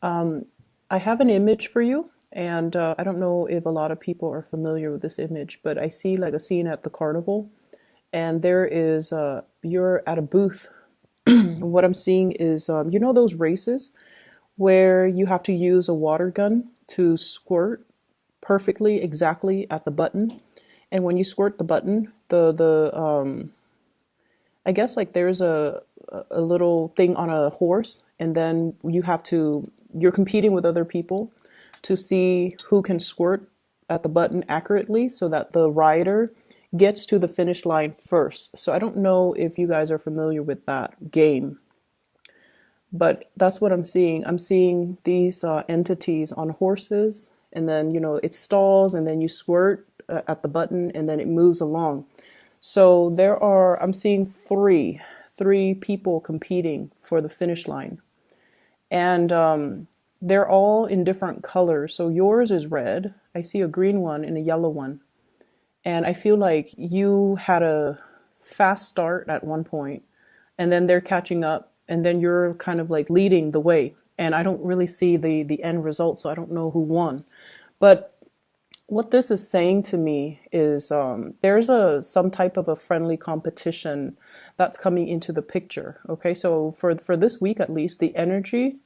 I have an image for you, and I don't know if a lot of people are familiar with this image, but I see like a scene at the carnival, and there is you're at a booth. What I'm seeing is you know those races where you have to use a water gun to squirt perfectly exactly at the button, and when you squirt the button, the I guess like there's a little thing on a horse, and then you're competing with other people to see who can squirt at the button accurately so that the rider gets to the finish line first. So I don't know if you guys are familiar with that game, but that's what I'm seeing. I'm seeing these entities on horses, and then it stalls, and then you squirt at the button, and then it moves along. So I'm seeing three people competing for the finish line, and they're all in different colors. So yours is red. I see a green one and a yellow one, and I feel like you had a fast start at one point, and then they're catching up, and then you're kind of like leading the way. And I don't really see the end result, so I don't know who won. But what this is saying to me is there's some type of a friendly competition that's coming into the picture. Okay, so for this week at least, the energy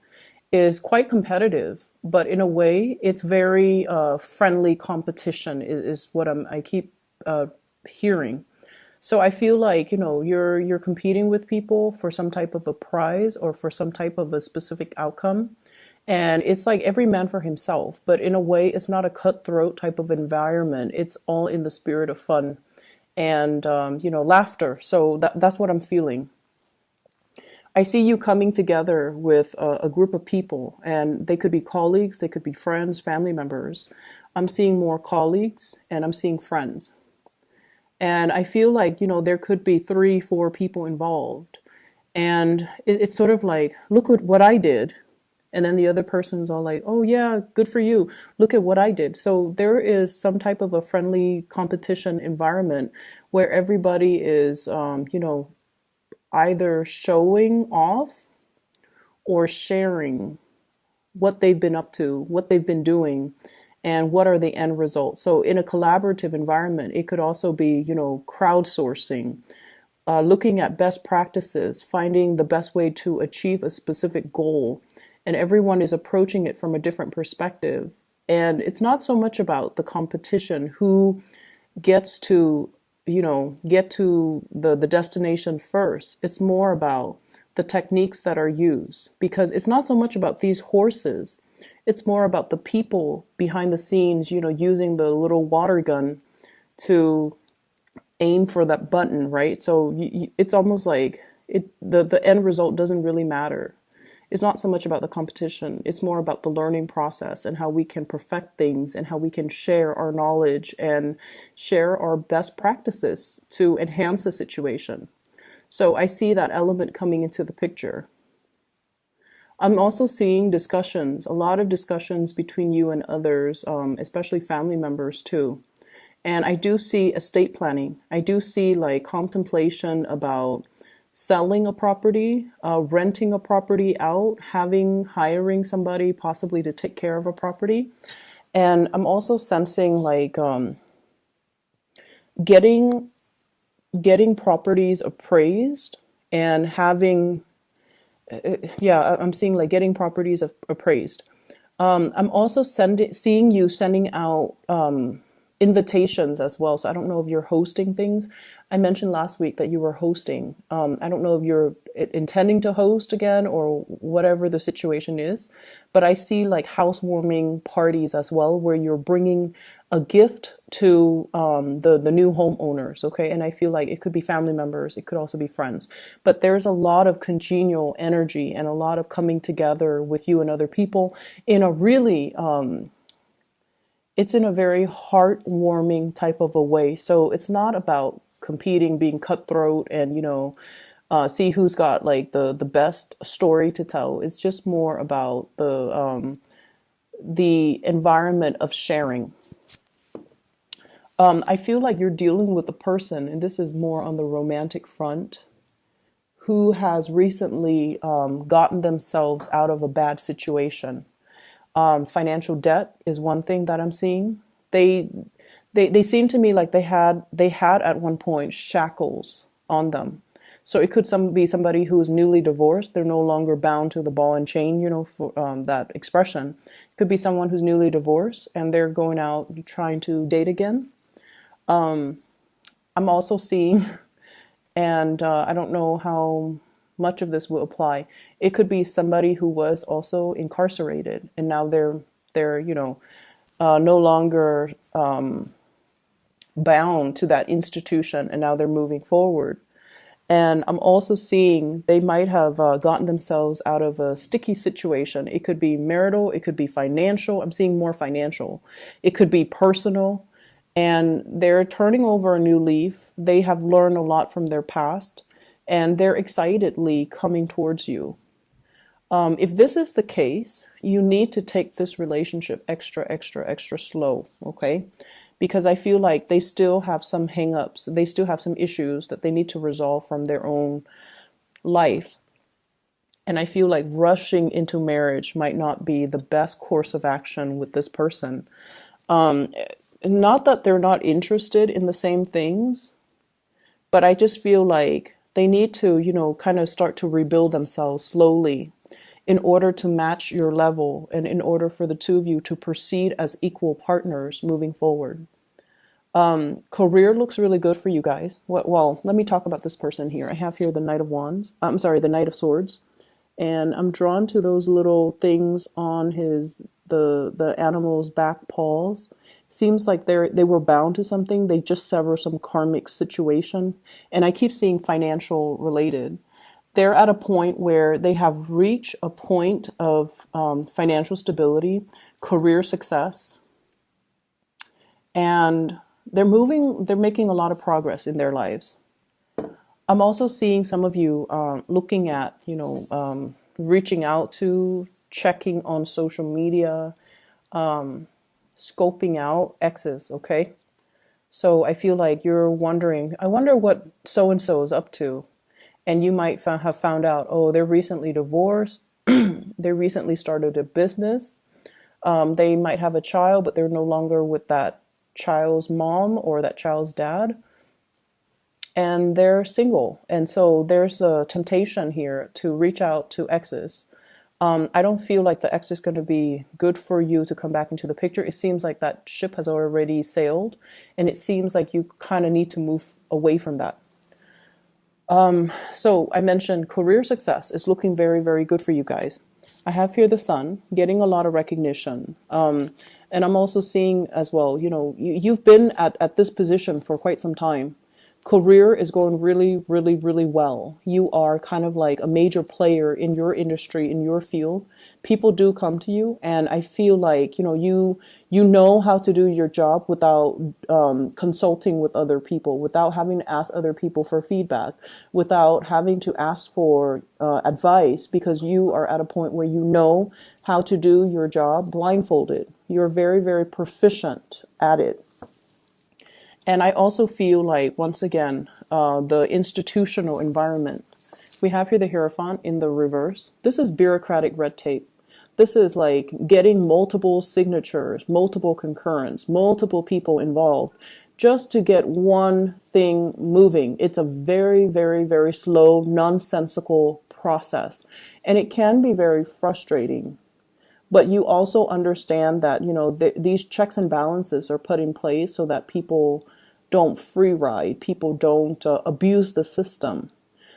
is quite competitive, but in a way, it's very friendly competition is what I keep hearing. So I feel like you're competing with people for some type of a prize or for some type of a specific outcome. And it's like every man for himself, but in a way, it's not a cutthroat type of environment. It's all in the spirit of fun and laughter. So that's what I'm feeling. I see you coming together with a group of people, and they could be colleagues, they could be friends, family members. I'm seeing more colleagues, and I'm seeing friends. And I feel like, there could be three, four people involved. And it's sort of like, look at what I did. And then the other person's all like, oh, yeah, good for you. Look at what I did. So there is some type of a friendly competition environment where everybody is, either showing off or sharing what they've been up to, what they've been doing, and what are the end results. So in a collaborative environment, it could also be, crowdsourcing, looking at best practices, finding the best way to achieve a specific goal. And everyone is approaching it from a different perspective. And it's not so much about the competition, who gets to, get to the destination first. It's more about the techniques that are used, because it's not so much about these horses. It's more about the people behind the scenes, using the little water gun to aim for that button, right? So it's almost like the end result doesn't really matter. It's not so much about the competition. It's more about the learning process and how we can perfect things and how we can share our knowledge and share our best practices to enhance the situation. So I see that element coming into the picture. I'm also seeing discussions, a lot of discussions between you and others, especially family members too. And I do see estate planning. I do see like contemplation about selling a property, renting a property out, hiring somebody possibly to take care of a property. And I'm also sensing like getting getting properties appraised and having yeah, I'm seeing like getting properties appraised. I'm also seeing you sending out invitations as well. So I don't know if you're hosting things. I mentioned last week that you were hosting. I don't know if you're intending to host again or whatever the situation is, but I see like housewarming parties as well, where you're bringing a gift to the new homeowners. Okay, and I feel like it could be family members, it could also be friends, but there's a lot of congenial energy and a lot of coming together with you and other people in a really it's in a very heartwarming type of a way. So it's not about competing, being cutthroat, and see who's got like the best story to tell. It's just more about the environment of sharing. I feel like you're dealing with a person, and this is more on the romantic front, who has recently gotten themselves out of a bad situation. Financial debt is one thing that I'm seeing. They they seem to me like they had at one point shackles on them. So it could be somebody who is newly divorced. They're no longer bound to the ball and chain, for that expression. It could be someone who's newly divorced and they're going out trying to date again. I'm also seeing, and I don't know how much of this will apply. It could be somebody who was also incarcerated and now they're no longer bound to that institution and now they're moving forward. And I'm also seeing they might have gotten themselves out of a sticky situation. It could be marital, it could be financial. I'm seeing more financial. It could be personal. And they're turning over a new leaf. They have learned a lot from their past and they're excitedly coming towards you. If this is the case, you need to take this relationship extra, extra, extra slow, okay? Because I feel like they still have some hang-ups. They still have some issues that they need to resolve from their own life. And I feel like rushing into marriage might not be the best course of action with this person. Not that they're not interested in the same things, but I just feel like they need to, kind of start to rebuild themselves slowly in order to match your level and in order for the two of you to proceed as equal partners moving forward. Career looks really good for you guys. Well, let me talk about this person here. I have here the Knight of Wands. I'm sorry, the Knight of Swords. And I'm drawn to those little things on the animal's back paws. Seems like they were bound to something. They just sever some karmic situation. And I keep seeing financial related. They're at a point where they have reached a point of financial stability, career success, and they're making a lot of progress in their lives. I'm also seeing some of you looking at, reaching out to, checking on social media, scoping out exes, okay? So I feel like you're wondering, I wonder what so-and-so is up to. And you might have found out, oh, they're recently divorced. They recently started a business. They might have a child, but they're no longer with that child's mom or that child's dad. And they're single. And so there's a temptation here to reach out to exes. I don't feel like the ex is going to be good for you to come back into the picture. It seems like that ship has already sailed, and it seems like you kind of need to move away from that. So I mentioned career success is looking very, very good for you guys. I have here the sun getting a lot of recognition. And I'm also seeing as well, you've been at this position for quite some time. Career is going really, really, really well. You are kind of like a major player in your industry, in your field. People do come to you, and I feel like you know how to do your job without consulting with other people, without having to ask other people for feedback, without having to ask for advice, because you are at a point where you know how to do your job blindfolded. You're very, very proficient at it. And I also feel like, once again, the institutional environment. We have here the Hierophant in the reverse. This is bureaucratic red tape. This is like getting multiple signatures, multiple concurrence, multiple people involved just to get one thing moving. It's a very, very, very slow, nonsensical process. And it can be very frustrating. But you also understand that, these checks and balances are put in place so that people don't free ride, people don't abuse the system.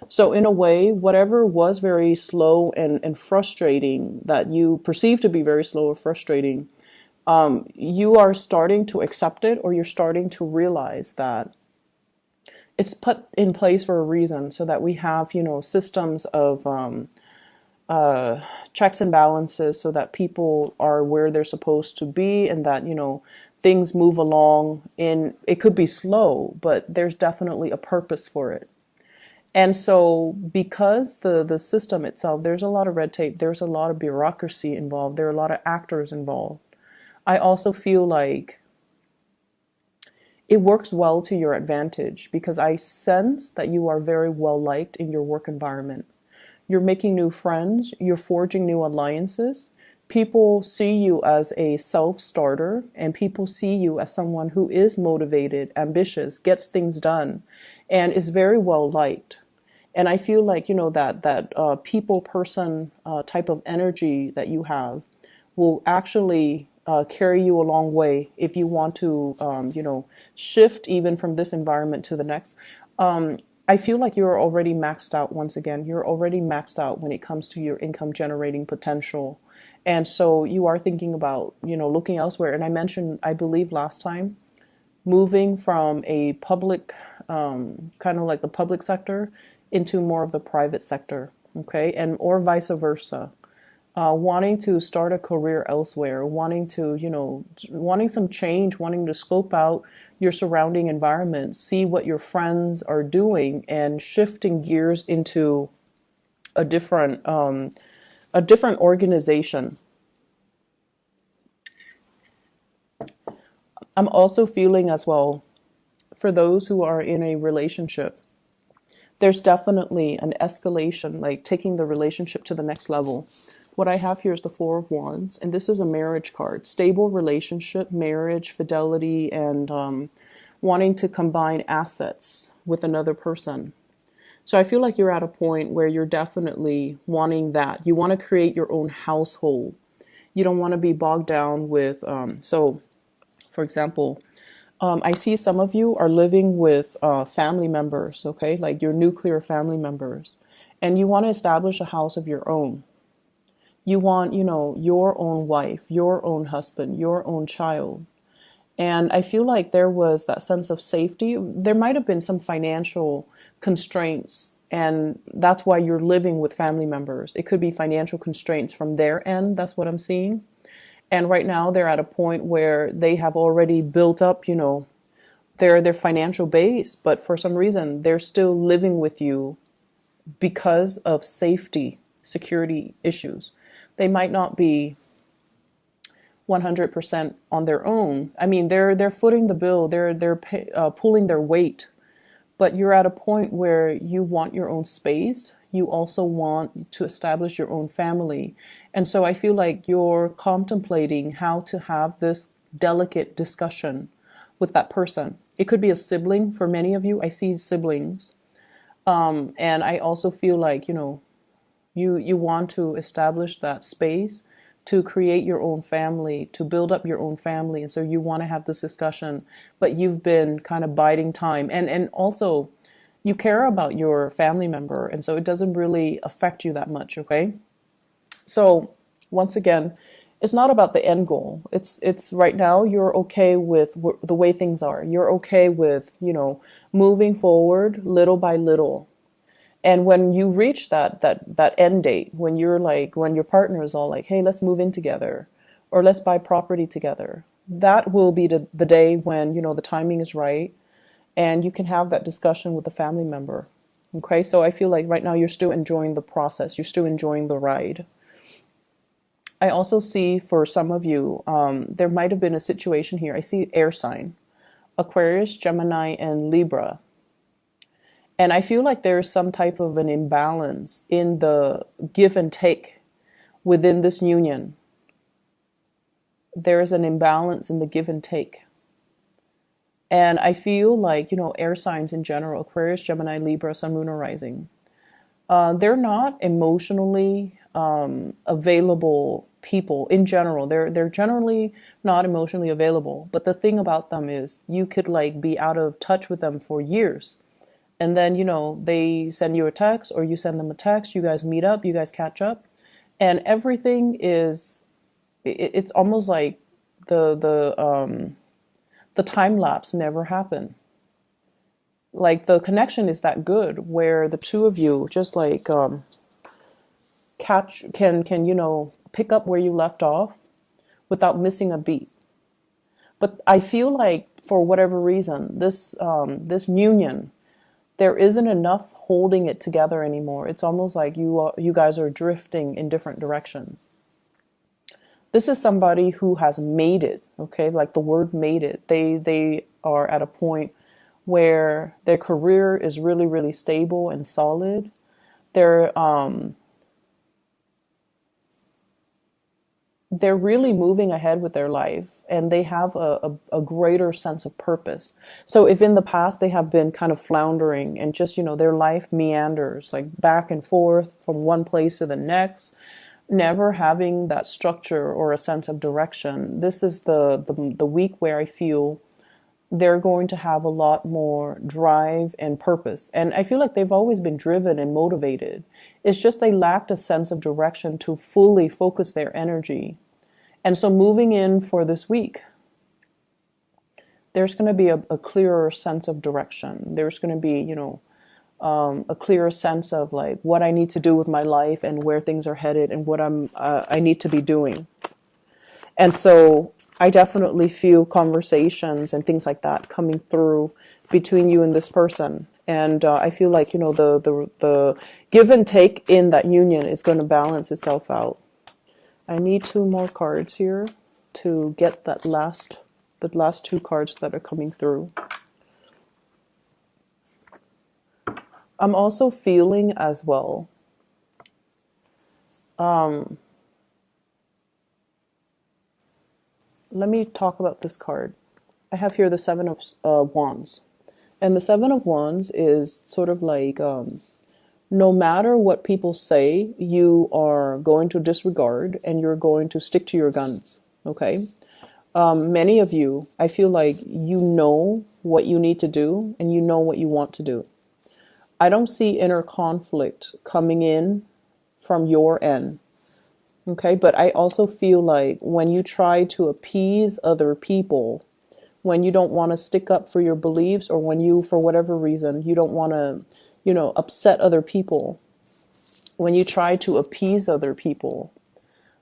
So in a way, whatever was very slow and frustrating, that you perceive to be very slow or frustrating, you are starting to accept it, or you're starting to realize that it's put in place for a reason, so that we have, systems of checks and balances, so that people are where they're supposed to be, and that, things move along. It could be slow, but there's definitely a purpose for it. And so because the system itself, there's a lot of red tape, there's a lot of bureaucracy involved, there are a lot of actors involved. I also feel like it works well to your advantage because I sense that you are very well liked in your work environment. You're making new friends, you're forging new alliances. People see you as a self-starter, and people see you as someone who is motivated, ambitious, gets things done, and is very well liked. And I feel like, that people person type of energy that you have will actually carry you a long way if you want to, shift even from this environment to the next. I feel like you're already maxed out once again. You're already maxed out when it comes to your income generating potential. And so you are thinking about, looking elsewhere. And I mentioned, I believe last time, moving from a public, kind of like the public sector into more of the private sector, okay? And or vice versa. Wanting to start a career elsewhere, wanting to, wanting some change, wanting to scope out your surrounding environment, see what your friends are doing, and shifting gears into a different organization. I'm also feeling as well for those who are in a relationship, there's definitely an escalation, like taking the relationship to the next level. What I have here is the Four of Wands, and this is a marriage card. Stable relationship, marriage, fidelity, and wanting to combine assets with another person. So I feel like you're at a point where you're definitely wanting that. You want to create your own household. You don't want to be bogged down with, for example, I see some of you are living with family members, okay, like your nuclear family members, and you want to establish a house of your own. You want, your own wife, your own husband, your own child. And I feel like there was that sense of safety. There might have been some financial constraints, and that's why you're living with family members. It could be financial constraints from their end. That's what I'm seeing. And right now they're at a point where they have already built up, their financial base, but for some reason they're still living with you because of safety, security issues. They might not be 100% on their own. I mean, they're footing the bill, they're pulling their weight, but you're at a point where you want your own space. You also want to establish your own family. And so I feel like you're contemplating how to have this delicate discussion with that person. It could be a sibling for many of you. I see siblings. And I also feel like, you want to establish that space to create your own family, to build up your own family. And so you want to have this discussion, but you've been kind of biding time. And also you care about your family member. And so it doesn't really affect you that much. Okay. So once again, it's not about the end goal. It's right now you're okay with the way things are. You're okay with, moving forward little by little. And when you reach that end date, when you're like, when your partner is all like, hey, let's move in together or let's buy property together, that will be the day when, the timing is right and you can have that discussion with the family member. Okay. So I feel like right now you're still enjoying the process. You're still enjoying the ride. I also see for some of you, there might have been a situation here. I see air sign, Aquarius, Gemini, and Libra. And I feel like there's some type of an imbalance in the give and take within this union. There is an imbalance in the give and take. And I feel like, air signs in general, Aquarius, Gemini, Libra, Sun, Moon, or Rising, they're not emotionally available people in general. They're generally not emotionally available. But the thing about them is you could like be out of touch with them for years. And then, they send you a text or you send them a text, you guys meet up, you guys catch up, and everything is, it's almost like the time lapse never happened. Like the connection is that good where the two of you just like can pick up where you left off without missing a beat. But I feel like for whatever reason, this union, there isn't enough holding it together anymore. It's almost like you guys are drifting in different directions. This is somebody who has made it, okay? Like the word made it. They are at a point where their career is really, really stable and solid. They're they're really moving ahead with their life, and they have a greater sense of purpose. So if in the past they have been kind of floundering and just, their life meanders like back and forth from one place to the next, never having that structure or a sense of direction, this is the week where I feel they're going to have a lot more drive and purpose. And I feel like they've always been driven and motivated. It's just they lacked a sense of direction to fully focus their energy. And so moving in for this week, there's going to be a clearer sense of direction. There's going to be, a clearer sense of like what I need to do with my life and where things are headed and what I need to be doing. And so I definitely feel conversations and things like that coming through between you and this person. And I feel like, the give and take in that union is going to balance itself out. I need 2 more cards here to get the last 2 cards that are coming through. I'm also feeling as well. Let me talk about this card. I have here the 7 of Wands. And the 7 of Wands is sort of like, no matter what people say, you are going to disregard and you're going to stick to your guns. Okay? Many of you, I feel like you know what you need to do and you know what you want to do. I don't see inner conflict coming in from your end. Okay, but I also feel like when you try to appease other people, when you don't want to stick up for your beliefs, or when you, for whatever reason, you don't want to, upset other people, when you try to appease other people,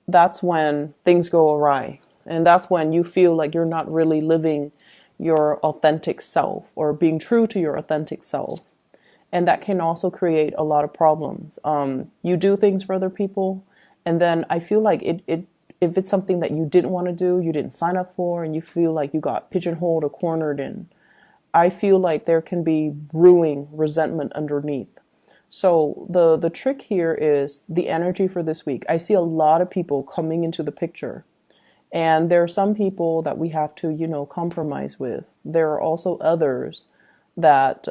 that's when things go awry. And that's when you feel like you're not really living your authentic self or being true to your authentic self. And that can also create a lot of problems. You do things for other people, and then I feel like if it's something that you didn't want to do, you didn't sign up for, and you feel like you got pigeonholed or cornered in, I feel like there can be brewing resentment underneath. So the trick here is the energy for this week. I see a lot of people coming into the picture, and there are some people that we have to, compromise with. There are also others that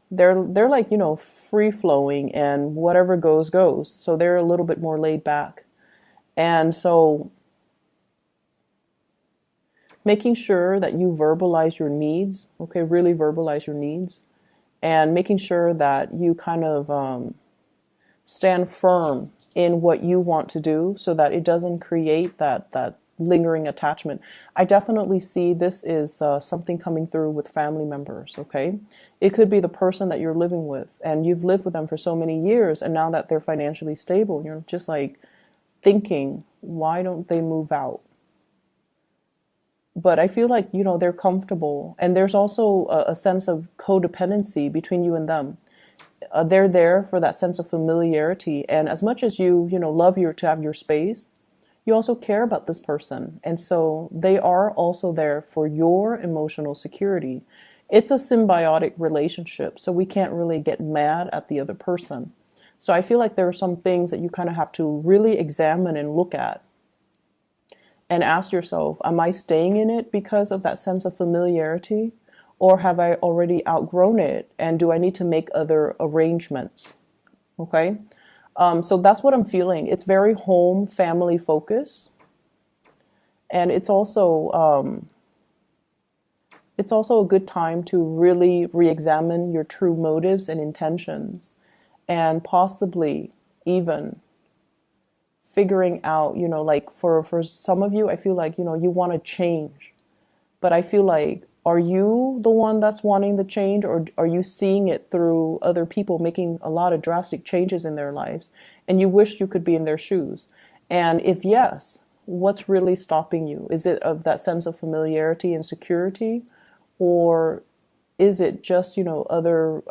they're like, free flowing, and whatever goes goes. So they're a little bit more laid back. And so making sure that you verbalize your needs, okay, really verbalize your needs, and making sure that you kind of stand firm in what you want to do so that it doesn't create that lingering attachment. I definitely see this is something coming through with family members, okay? It could be the person that you're living with, and you've lived with them for so many years, and now that they're financially stable, you're just like thinking, why don't they move out? But I feel like, they're comfortable, and there's also a sense of codependency between you and them. They're there for that sense of familiarity, and as much as you love to have your space, you also care about this person. And so they are also there for your emotional security. It's a symbiotic relationship, so we can't really get mad at the other person. So I feel like there are some things that you kind of have to really examine and look at and ask yourself, am I staying in it because of that sense of familiarity? Or have I already outgrown it? And do I need to make other arrangements? Okay? So that's what I'm feeling. It's very home family focused. And it's also a good time to really re-examine your true motives and intentions, and possibly even figuring out, like for some of you, I feel like, you want to change. But I feel like, are you the one that's wanting the change, or are you seeing it through other people making a lot of drastic changes in their lives and you wish you could be in their shoes? And if yes, what's really stopping you? Is it of that sense of familiarity and security, or is it just, other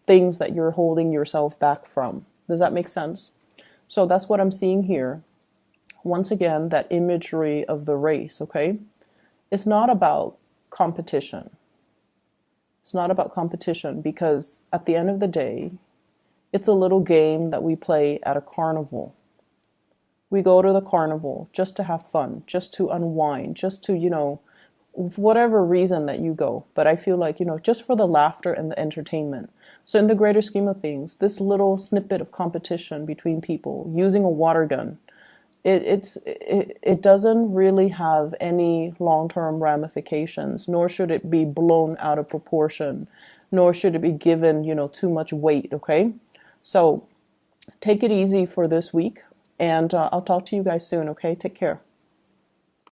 things that you're holding yourself back from? Does that make sense? So that's what I'm seeing here. Once again, that imagery of the race, okay? It's not about competition. It's not about competition, because at the end of the day, it's a little game that we play at a carnival. We go to the carnival just to have fun, just to unwind, just to, whatever reason that you go. But I feel like, just for the laughter and the entertainment. So in the greater scheme of things, this little snippet of competition between people using a water gun, it doesn't really have any long-term ramifications, nor should it be blown out of proportion, nor should it be given, too much weight, okay? So take it easy for this week, and I'll talk to you guys soon, okay? Take care.